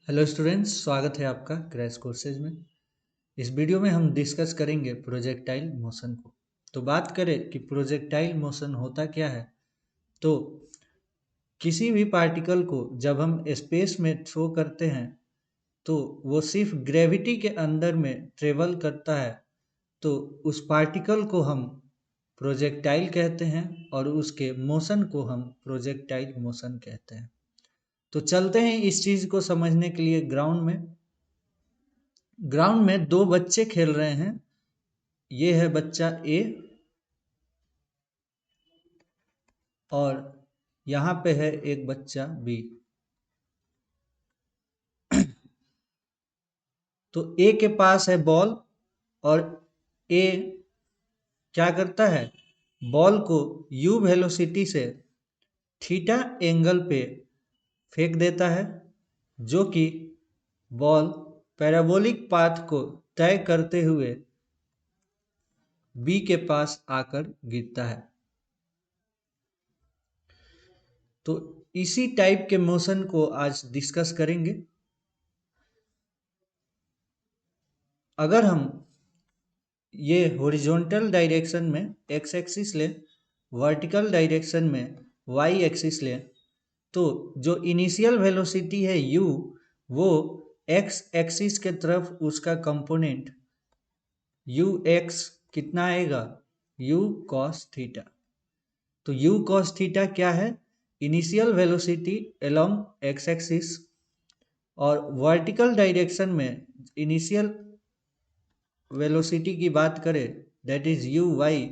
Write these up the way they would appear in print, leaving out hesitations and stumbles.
Hello students, स्वागत है आपका क्रैश कोर्सेज में। इस वीडियो में हम डिस्कस करेंगे प्रोजेक्टाइल मोशन को। तो बात करें कि प्रोजेक्टाइल मोशन होता क्या है, तो किसी भी पार्टिकल को जब हम स्पेस में थ्रो करते हैं तो वो सिर्फ ग्रेविटी के अंदर में ट्रेवल करता है, तो उस पार्टिकल को हम प्रोजेक्टाइल कहते हैं और उसके मोशन को हम प्रोजेक्टाइल मोशन कहते हैं। तो चलते हैं इस चीज़ को समझने के लिए ग्राउंड में दो बच्चे खेल रहे हैं। ये है बच्चा ए और यहाँ पे है एक बच्चा बी। तो ए के पास है बॉल और ए क्या करता है, बॉल को यू वेलोसिटी से थीटा एंगल पे फेंक देता है, जो कि बॉल पैराबोलिक पाथ को तय करते हुए बी के पास आकर गिरता है। तो इसी टाइप के मोशन को आज डिस्कस करेंगे। अगर हम ये हॉरिजॉन्टल डायरेक्शन में एक्स एक्सिस ले, वर्टिकल डायरेक्शन में वाई एक्सिस ले, तो जो इनिशियल वेलोसिटी है u, वो एक्स एक्सिस के तरफ उसका कंपोनेंट u x कितना आएगा, u cos थीटा। तो u cos थीटा क्या है, initial velocity along x axis, और वर्टिकल डायरेक्शन में इनिशियल वेलोसिटी की बात करें दैट इज यू वाई,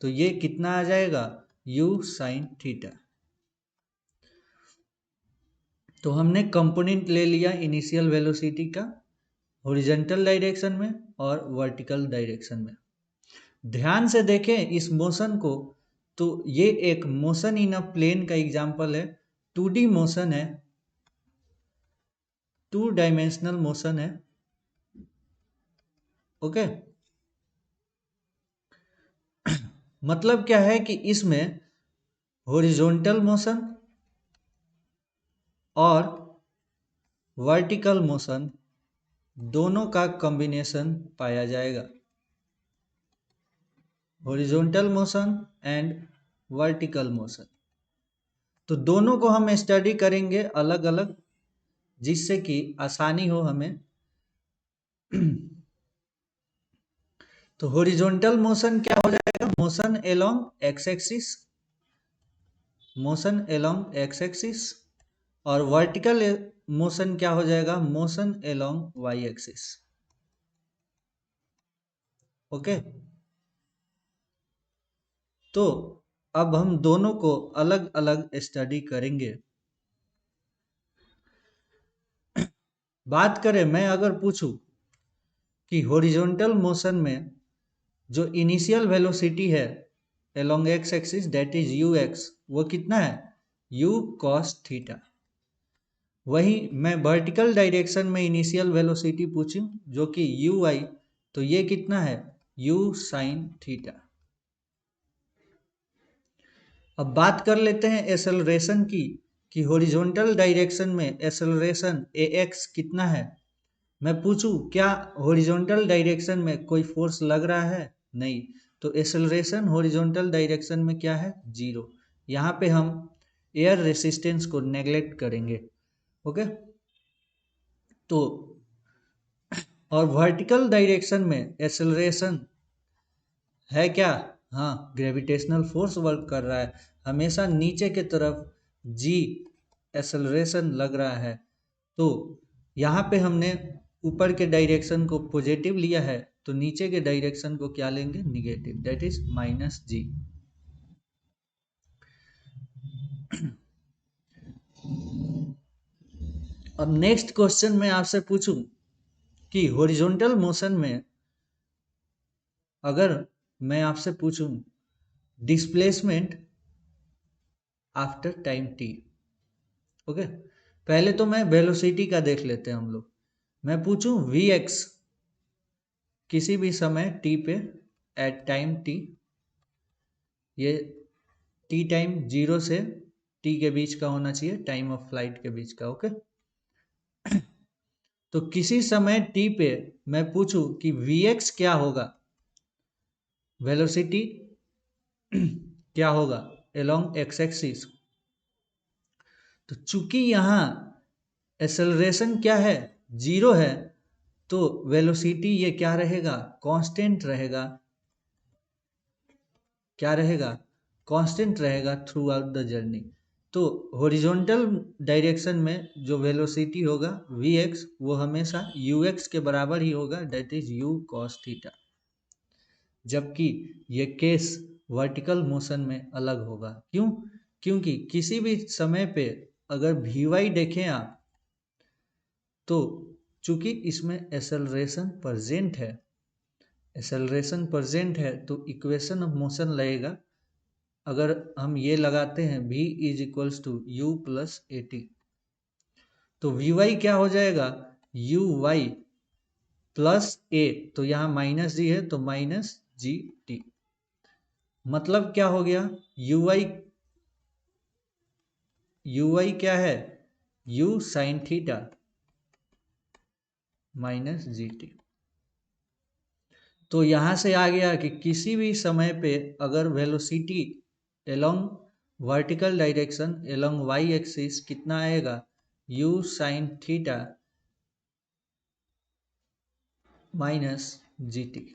तो ये कितना आ जाएगा, यू साइन थीटा। तो हमने कंपोनेंट ले लिया इनिशियल वेलोसिटी का हॉरिजॉन्टल डायरेक्शन में और वर्टिकल डायरेक्शन में। ध्यान से देखें इस मोशन को, तो ये एक मोशन इन अ प्लेन का एग्जांपल है, 2D मोशन है, 2 डायमेंशनल मोशन है। ओके, मतलब क्या है कि इसमें हॉरिजॉन्टल मोशन और वर्टिकल मोशन दोनों का कॉम्बिनेशन पाया जाएगा, horizontal motion and vertical motion. तो दोनों को हम स्टडी करेंगे अलग अलग, जिससे कि आसानी हो हमें। तो हॉरिजॉन्टल मोशन क्या हो जाएगा, motion along X axis, motion along X axis, और वर्टिकल मोशन क्या हो जाएगा, motion along Y axis. Okay, तो अब हम दोनों को अलग अलग स्टडी करेंगे। बात करें, मैं अगर पूछूं कि हॉरिजॉन्टल मोशन में जो इनिशियल वेलोसिटी है along x axis that is u x, वो कितना है, यू कॉस थीटा। वही मैं वर्टिकल डायरेक्शन में इनिशियल वेलोसिटी पूछूं जो कि यू आई, तो ये कितना है, यू साइन थीटा। अब बात कर लेते हैं एक्सेलरेशन की, कि हॉरिजॉन्टल डायरेक्शन में एक्सेलरेशन ए एक्स कितना है। मैं पूछूं क्या हॉरिजॉन्टल डायरेक्शन में कोई फोर्स लग रहा है, नहीं, तो एक्सेलरेशन हॉरिजॉन्टल डायरेक्शन में क्या है, जीरो। यहाँ पे हम एयर रेसिस्टेंस को नेग्लेक्ट करेंगे। ओके, तो और वर्टिकल डायरेक्शन में एक्सेलरेशन है क्या, हाँ, ग्रेविटेशनल फोर्स वर्क कर रहा है, हमेशा नीचे के तरफ जी एक्सेलरेशन लग रहा है। तो यहाँ पे हमने ऊपर के डायरेक्शन को पॉजिटिव लिया है, तो नीचे के डायरेक्शन को क्या लेंगे, निगेटिव, दैट इज माइनस जी। अब नेक्स्ट क्वेश्चन मैं आपसे पूछूं कि हॉरिजॉन्टल मोशन में अगर मैं आपसे पूछूं displacement after time T. Okay, पहले तो मैं वेलोसिटी का देख लेते हैं हम लोग। मैं पूछूं वी एक्स किसी भी समय टी पे, एट टाइम टी, ये टी टाइम 0 से टी के बीच का होना चाहिए, टाइम ऑफ फ्लाइट के बीच का। ओके, तो किसी समय t पे मैं पूछूं कि vx क्या होगा, वेलोसिटी क्या होगा along x एक्सिस, तो चूंकि यहाँ एक्सेलरेशन क्या है, जीरो है, तो वेलोसिटी ये क्या रहेगा, कांस्टेंट रहेगा। क्या रहेगा, कांस्टेंट रहेगा थ्रू आउट द जर्नी। तो हॉरिजॉन्टल डायरेक्शन में जो वेलोसिटी होगा vx वो हमेशा ux के बराबर ही होगा, that is u cos theta. जबकि ये केस वर्टिकल मोशन में अलग होगा। क्यों? क्योंकि किसी भी समय पे अगर vy देखें आप, तो चूंकि इसमें एक्सेलरेशन प्रेजेंट है तो इक्वेशन ऑफ मोशन लगेगा। अगर हम ये लगाते हैं v is equals to U plus A T, तो वी वाई क्या हो जाएगा, यू वाई प्लस ए, तो यहाँ माइनस जी है तो माइनस जी टी। मतलब क्या हो गया, यू वाई क्या है, you sine theta minus g t. तो यहां से आ गया कि किसी भी समय पे अगर velocity along vertical direction along Y axis कितना आएगा, u sine theta minus g t.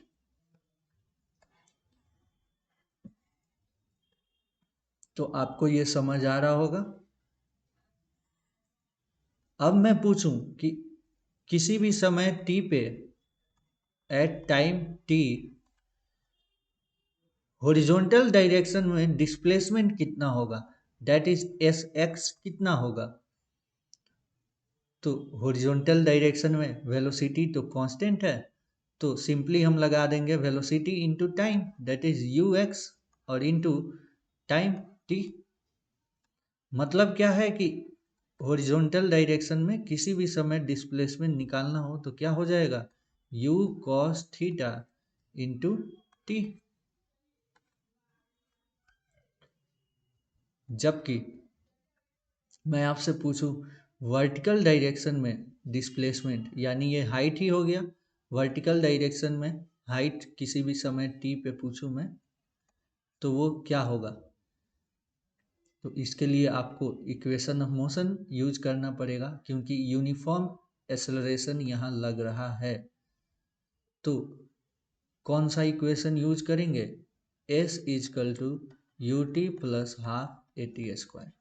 तो आपको ये समझ आ रहा होगा। अब मैं पूछूं कि किसी भी समय t पे at time t horizontal direction में डिस्प्लेसमेंट कितना होगा, दैट इज एस एक्स कितना होगा। तो हॉरिजॉन्टल डायरेक्शन में वेलोसिटी तो कांस्टेंट है, तो सिंपली हम लगा देंगे velocity into time, that is u x, और इनटू टाइम t। मतलब क्या है कि हॉरिजॉन्टल डायरेक्शन में किसी भी समय डिस्प्लेसमेंट निकालना हो तो क्या हो जाएगा, u cos theta into T. जबकि मैं आपसे पूछूं वर्टिकल डायरेक्शन में डिस्प्लेसमेंट, यानी ये हाइट ही हो गया, वर्टिकल डायरेक्शन में हाइट किसी भी समय t पे पूछूं मैं, तो वो क्या होगा। तो इसके लिए आपको इक्वेशन ऑफ मोशन यूज करना पड़ेगा, क्योंकि यूनिफॉर्म एक्सेलरेशन यहाँ लग रहा है। तो कौन सा इक्वेशन यूज करेंगे, s is equal to u t plus half a t square.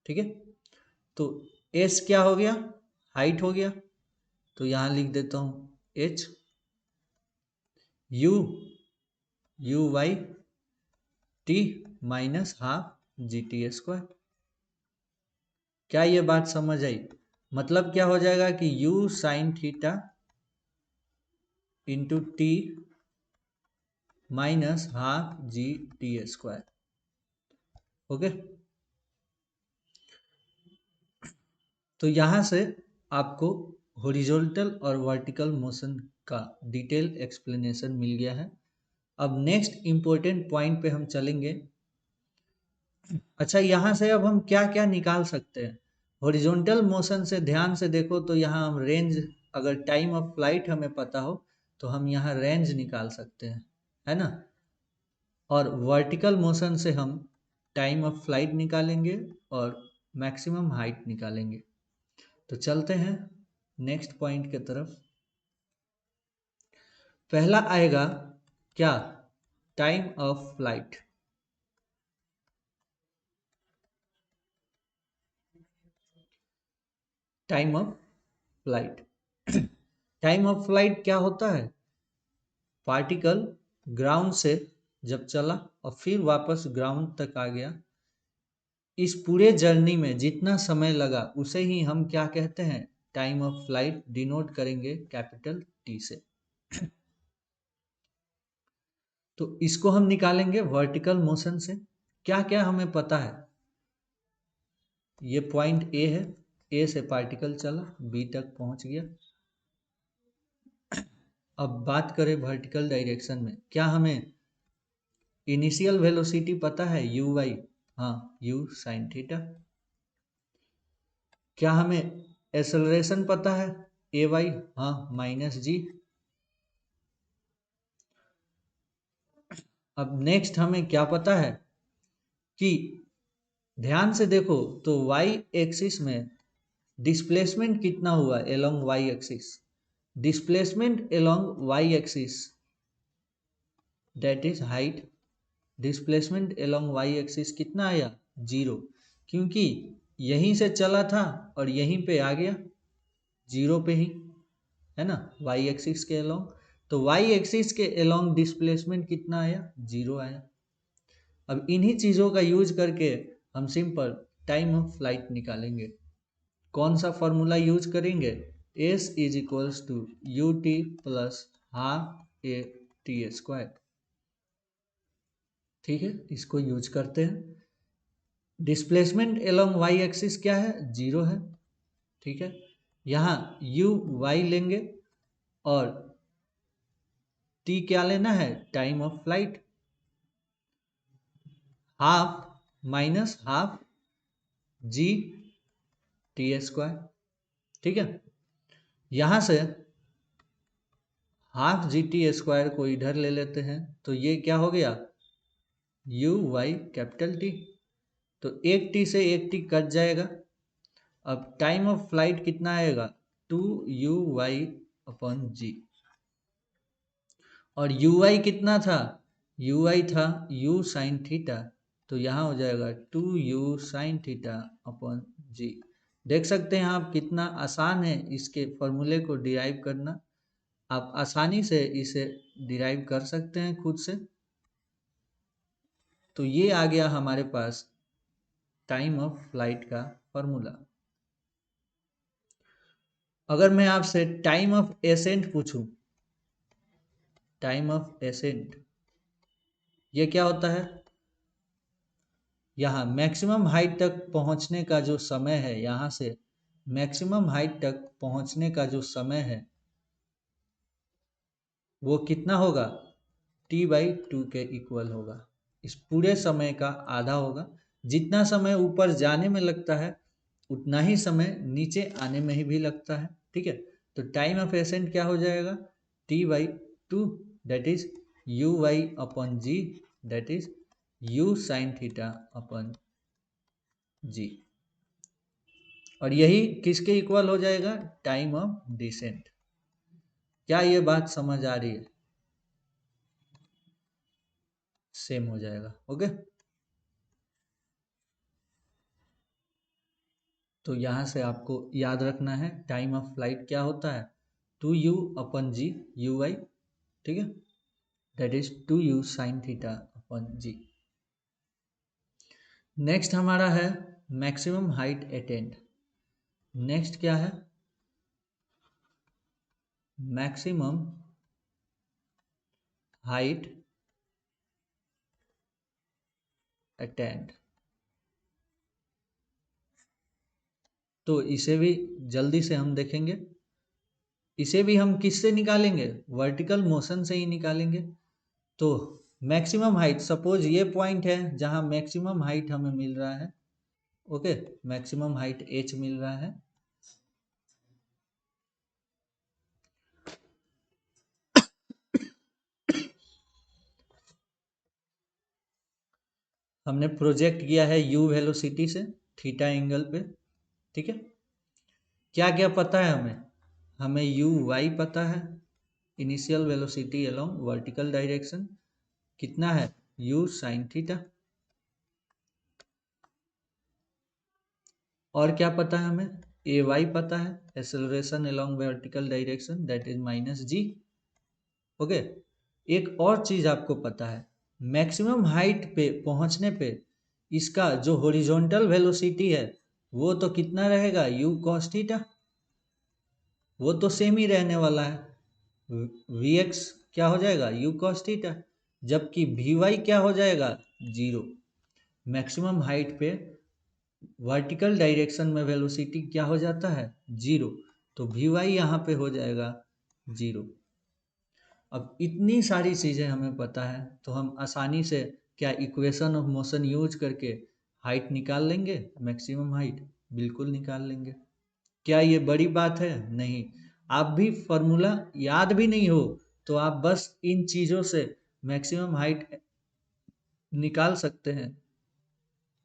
ठीक है, तो s क्या हो गया, हाइट हो गया, तो यहाँ लिख देता हूँ h u y t minus half g t square. क्या ये बात समझ आई? मतलब क्या हो जाएगा कि u sine theta into T minus half g t square. Okay, तो यहां से आपको हॉरिजॉन्टल और वर्टिकल मोशन का डिटेल एक्सप्लेनेशन मिल गया है। अब नेक्स्ट इंपॉर्टेंट पॉइंट पे हम चलेंगे। अच्छा, यहाँ से अब हम क्या क्या निकाल सकते हैं हॉरिजॉन्टल मोशन से। ध्यान से देखो तो यहाँ हम रेंज, अगर टाइम ऑफ फ्लाइट हमें पता हो तो हम यहाँ रेंज निकाल सकते हैं, है ना। और वर्टिकल मोशन से हम टाइम ऑफ फ्लाइट निकालेंगे और मैक्सिमम हाइट निकालेंगे। तो चलते हैं नेक्स्ट पॉइंट की तरफ। पहला आएगा क्या, time of flight. Time of flight time of flight क्या होता है, पार्टिकल ग्राउंड से जब चला और फिर वापस ग्राउंड तक आ गया, इस पूरे जर्नी में जितना समय लगा उसे ही हम क्या कहते हैं, टाइम ऑफ फ्लाइट डिनोट करेंगे कैपिटल टी से। तो इसको हम निकालेंगे वर्टिकल मोशन से। क्या क्या हमें पता है, ये पॉइंट ए है, ए से पार्टिकल चला बी तक पहुंच गया। अब बात करें वर्टिकल डायरेक्शन में, क्या हमें इनिशियल वेलोसिटी पता है, यू वाई, हाँ यू साइन थीटा। क्या हमें एक्सेलरेशन पता है, ए वाई, हाँ माइनस जी। अब नेक्स्ट हमें क्या पता है कि ध्यान से देखो तो वाई एक्सिस में डिस्प्लेसमेंट कितना हुआ along Y axis, displacement along Y axis that is height, displacement along Y axis कितना आया 0, क्योंकि यहीं से चला था और यहीं पे आ गया 0 पे ही, है ना, वाई एक्सिस के एलोंग। तो वाई एक्सिस के एलोंग डिस्प्लेसमेंट कितना आया 0 आया। अब इन्हीं चीज़ों का यूज करके हम सिंपल टाइम ऑफ फ्लाइट निकालेंगे। कौन सा फॉर्मूला यूज करेंगे, s is equals to u t plus half a t square. ठीक है, इसको यूज करते हैं। डिस्प्लेसमेंट एलोंग वाई एक्सिस क्या है 0 है। ठीक है, यहाँ यू वाई लेंगे और टी क्या लेना है time of flight, half minus half g t square. ठीक है, यहां से हाफ जी टी स्क्वायर को इधर ले लेते हैं तो ये क्या हो गया यू वाई कैपिटल टी। तो एक टी से एक टी कट जाएगा। अब टाइम ऑफ फ्लाइट कितना आएगा 2u/g। और u कितना था, u था u साइन थीटा, तो यहाँ हो जाएगा 2u साइन थीटा अपॉन जी। देख सकते हैं आप कितना आसान है इसके फॉर्मूले को डिराइव करना। आप आसानी से इसे डिराइव कर सकते हैं खुद से। तो ये आ गया हमारे पास टाइम ऑफ फ्लाइट का फॉर्मूला। अगर मैं आपसे टाइम ऑफ एसेंट पूछूं, टाइम ऑफ एसेंट ये क्या होता है, यहाँ मैक्सिमम हाइट तक पहुंचने का जो समय है, यहाँ से मैक्सिमम हाइट तक पहुंचने का जो समय है वो कितना होगा t/2 के इक्वल होगा। इस पूरे समय का आधा होगा। जितना समय ऊपर जाने में लगता है उतना ही समय नीचे आने में ही भी लगता है। ठीक है, तो टाइम ऑफ एसेंट क्या हो जाएगा t/2 that is u y upon g that is u sine theta upon g. और यही किसके इक्वल हो जाएगा टाइम ऑफ डिसेंट। क्या ये बात समझ आ रही है, सेम हो जाएगा। ओके, तो यहाँ से आपको याद रखना है टाइम ऑफ फ्लाइट क्या होता है 2u/g यू वाई। ठीक है, that is 2u sine theta upon g. Next हमारा है मैक्सिमम हाइट अटेंड। नेक्स्ट क्या है मैक्सिमम हाइट अटेंड। तो इसे भी जल्दी से हम देखेंगे। इसे भी हम किससे निकालेंगे, वर्टिकल मोशन से ही निकालेंगे। तो मैक्सिमम हाइट, सपोज ये पॉइंट है जहां मैक्सिमम हाइट हमें मिल रहा है। ओके, मैक्सिमम हाइट h मिल रहा है। हमने प्रोजेक्ट किया है u वेलोसिटी से थीटा एंगल पे। ठीक है, क्या क्या पता है हमें, हमें यू वाई पता है, initial velocity along vertical direction कितना है u साइन थीटा। और क्या पता है हमें ए वाई पता है, acceleration along vertical direction that is minus g. Okay, एक और चीज आपको पता है मैक्सिमम हाइट पे पहुंचने पे इसका जो हॉरिजॉन्टल वेलोसिटी है वो तो कितना रहेगा u cos थीटा, वो तो सेम ही रहने वाला है। वी एक्स क्या हो जाएगा u cos थीटा, जबकि वी वाई क्या हो जाएगा 0। मैक्सिमम हाइट पे वर्टिकल डायरेक्शन में वेलोसिटी क्या हो जाता है 0, तो वी वाई यहाँ पे हो जाएगा 0। अब इतनी सारी चीज़ें हमें पता है तो हम आसानी से क्या इक्वेशन ऑफ मोशन यूज करके हाइट निकाल लेंगे, मैक्सिमम हाइट बिल्कुल निकाल लेंगे। क्या ये बड़ी बात है, नहीं। आप भी फॉर्मूला याद भी नहीं हो तो आप बस इन चीज़ों से मैक्सिमम हाइट निकाल सकते हैं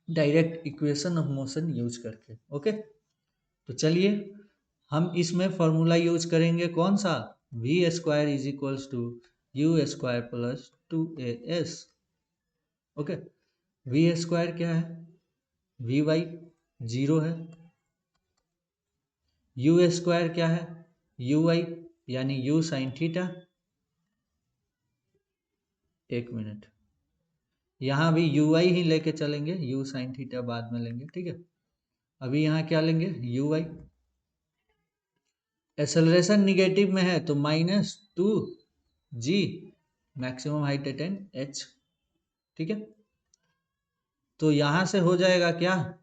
direct equation of motion use करके। ओके, तो चलिए हम इसमें फॉर्मूला यूज करेंगे कौन सा, v square is equals to u square plus 2as। Okay, v square क्या है, वी वाई 0 है, यू स्क्वायर क्या है, यू वाई यानी यू साइन थीटा। एक मिनट, यहाँ भी यू वाई ही लेके चलेंगे, यू साइन थीटा बाद में लेंगे, ठीक है। अभी यहाँ क्या लेंगे, यू वाई। एक्सेलरेशन निगेटिव में है तो -2g maximum height at an h, ठीक है। तो यहाँ से हो जाएगा क्या,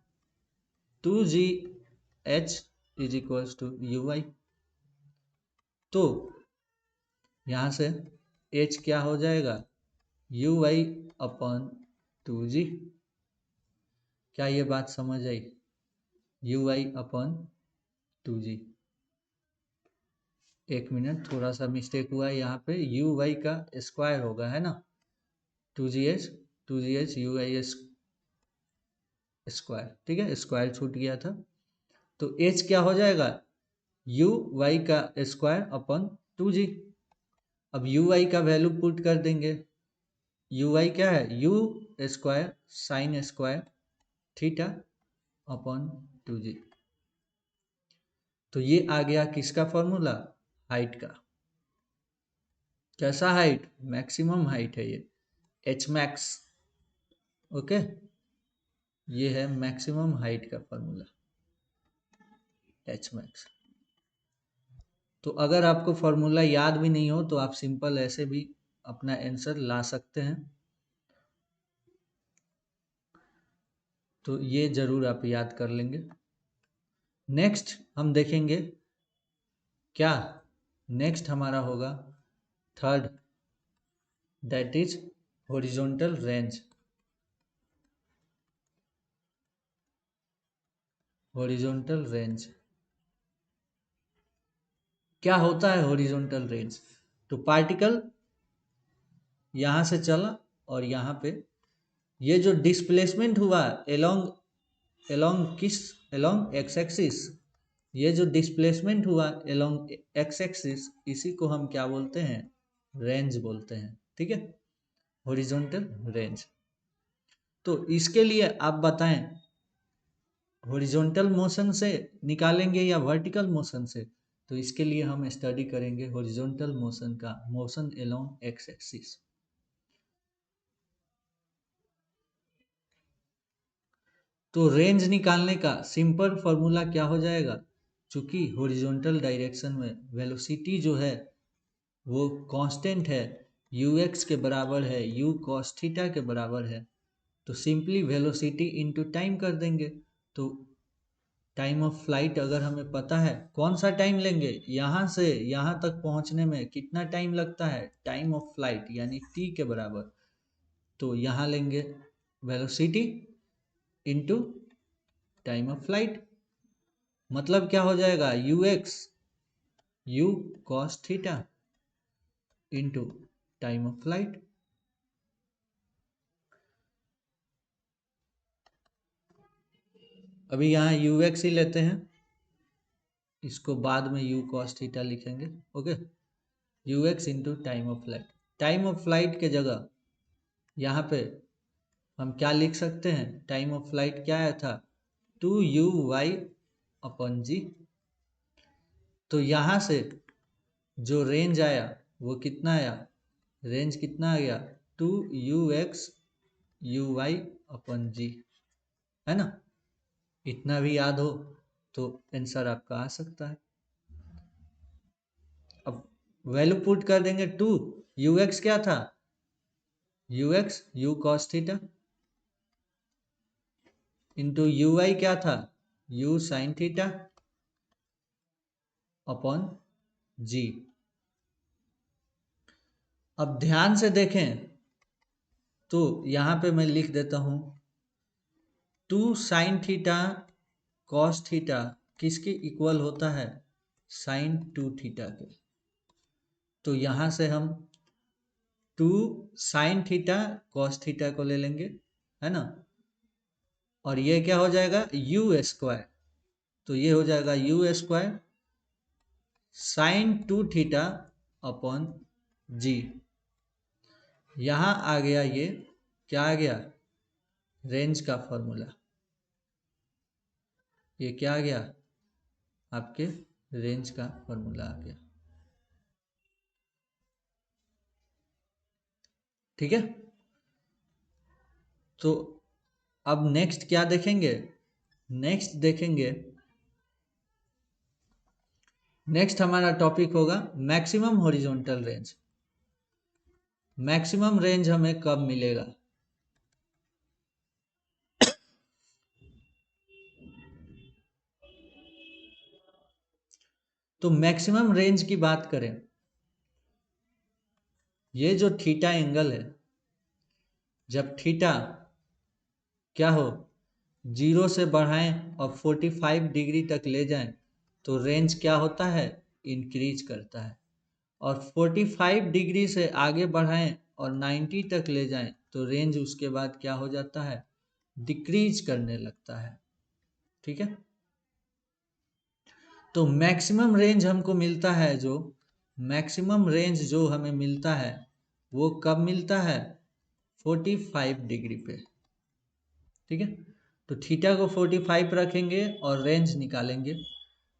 2gh is equals to u y. तो यहाँ से h क्या हो जाएगा, यू वाई अपॉन 2g। क्या ये बात समझ आई, यू वाई अपॉन 2g। एक मिनट, थोड़ा सा मिस्टेक हुआ है यहाँ पे, यू वाई का स्क्वायर होगा है ना, 2gh यू वाई स्क्वायर, ठीक है, स्क्वायर छूट गया था। तो h क्या हो जाएगा, यू वाई का स्क्वायर अपॉन 2g। अब यू वाई का वैल्यू पुट कर देंगे, यू वाई क्या है, u square sine square theta upon 2g। तो ये आ गया किसका फॉर्मूला, हाइट का। कैसा हाइट, मैक्सिमम हाइट है ये, एच मैक्स। ओके, ये है मैक्सिमम हाइट का फॉर्मूला, एच मैक्स। तो अगर आपको फॉर्मूला याद भी नहीं हो तो आप सिंपल ऐसे भी अपना आंसर ला सकते हैं। तो ये जरूर आप याद कर लेंगे। नेक्स्ट हम देखेंगे क्या, नेक्स्ट हमारा होगा third, that is horizontal range. Horizontal range क्या होता है, हॉरिजॉन्टल रेंज, तो पार्टिकल यहाँ से चला और यहाँ पे ये जो डिस्प्लेसमेंट हुआ एलोंग एलोंग किस, एलोंग एक्स एक्सिस, ये जो डिस्प्लेसमेंट हुआ एलोंग एक्स एक्सिस, इसी को हम क्या बोलते हैं, रेंज बोलते हैं, ठीक है, हॉरिजॉन्टल रेंज। तो इसके लिए आप बताएं, हॉरिजॉन्टल मोशन से निकालेंगे या वर्टिकल मोशन से, तो इसके लिए हम स्टडी करेंगे हॉरिजॉन्टल मोशन का, मोशन एलोंग एक्स एक्सिस। तो रेंज निकालने का सिंपल फॉर्मूला क्या हो जाएगा, चूंकि हॉरिजॉन्टल डायरेक्शन में वेलोसिटी जो है वो कांस्टेंट है, यू एक्स के बराबर है, यू कॉस थीटा के बराबर है, तो सिंपली वेलोसिटी इनटू टाइम कर देंगे। तो टाइम ऑफ फ्लाइट अगर हमें पता है, कौन सा टाइम लेंगे, यहाँ से यहाँ तक पहुँचने में कितना टाइम लगता है, टाइम ऑफ फ्लाइट यानी टी के बराबर। तो यहाँ लेंगे velocity into time of flight, मतलब क्या हो जाएगा, you x u cos theta into time of flight. अभी यहाँ यू एक्स ही लेते हैं, इसको बाद में यू कॉस थीटा लिखेंगे। Okay, you x into time of flight, time of flight के जगह यहाँ पे हम क्या लिख सकते हैं, टाइम ऑफ फ्लाइट क्या आया था, 2u/y अपॉन जी। तो यहाँ से जो रेंज आया वो कितना आया, रेंज कितना आ गया, 2ux/y अपॉन जी, है ना। इतना भी याद हो तो आंसर आपका आ सकता है। अब वैल्यू पुट कर देंगे, टू यू एक्स क्या था, u x u cos theta into u y क्या था, u sine theta upon g. अब ध्यान से देखें तो यहाँ पे मैं लिख देता हूँ, 2 साइन थीटा कॉस थीटा किसके इक्वल होता है, साइन 2 थीटा के। तो यहाँ से हम 2 साइन थीटा कॉस थीटा को ले लेंगे, है ना, और ये क्या हो जाएगा यू स्क्वायर। तो ये हो जाएगा u square sine 2 theta upon g. यहाँ आ गया, ये क्या आ गया, रेंज का फॉर्मूला। ये क्या आ गया, आपके रेंज का फॉर्मूला आ गया। ठीक है, तो अब नेक्स्ट क्या देखेंगे, नेक्स्ट देखेंगे, नेक्स्ट हमारा टॉपिक होगा maximum horizontal range. Maximum range हमें कब मिलेगा। तो मैक्सिमम रेंज की बात करें, ये जो थीटा एंगल है, जब थीटा क्या हो, 0 से बढ़ाएं और 45 डिग्री तक ले जाएं तो रेंज क्या होता है, इंक्रीज करता है। और 45 डिग्री से आगे बढ़ाएं और 90 तक ले जाएं तो रेंज उसके बाद क्या हो जाता है, डिक्रीज करने लगता है। ठीक है, तो मैक्सिमम रेंज हमको मिलता है, जो मैक्सिमम रेंज जो हमें मिलता है वो कब मिलता है, 45 डिग्री पे। ठीक है, तो थीटा को 45 रखेंगे और रेंज निकालेंगे।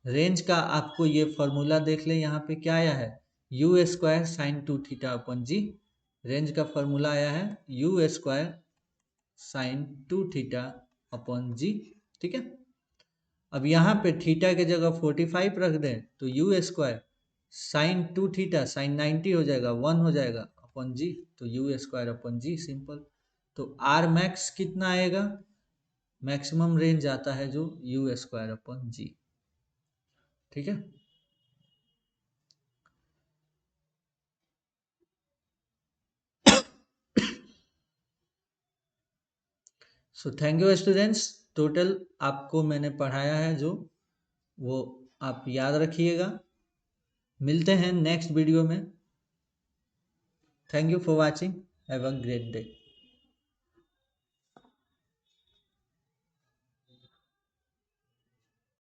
रेंज का आपको ये फॉर्मूला देख लें, यहाँ पे क्या आया है, u square sine 2 theta upon g. Range का फॉर्मूला आया है u square sine 2 theta upon g. ठीक है, अब यहाँ पे थीटा के जगह 45 रख दें तो u square sine 2 theta sine 90 हो जाएगा, 1 हो जाएगा अपॉन जी। तो u square upon g, simple. तो आर मैक्स कितना आएगा, मैक्सिमम रेंज आता है जो यू स्क्वायर अपॉन जी। ठीक है, so thank you students. Total आपको मैंने पढ़ाया है जो, वो आप याद रखिएगा। मिलते हैं नेक्स्ट वीडियो में। Thank you for watching, have a great day.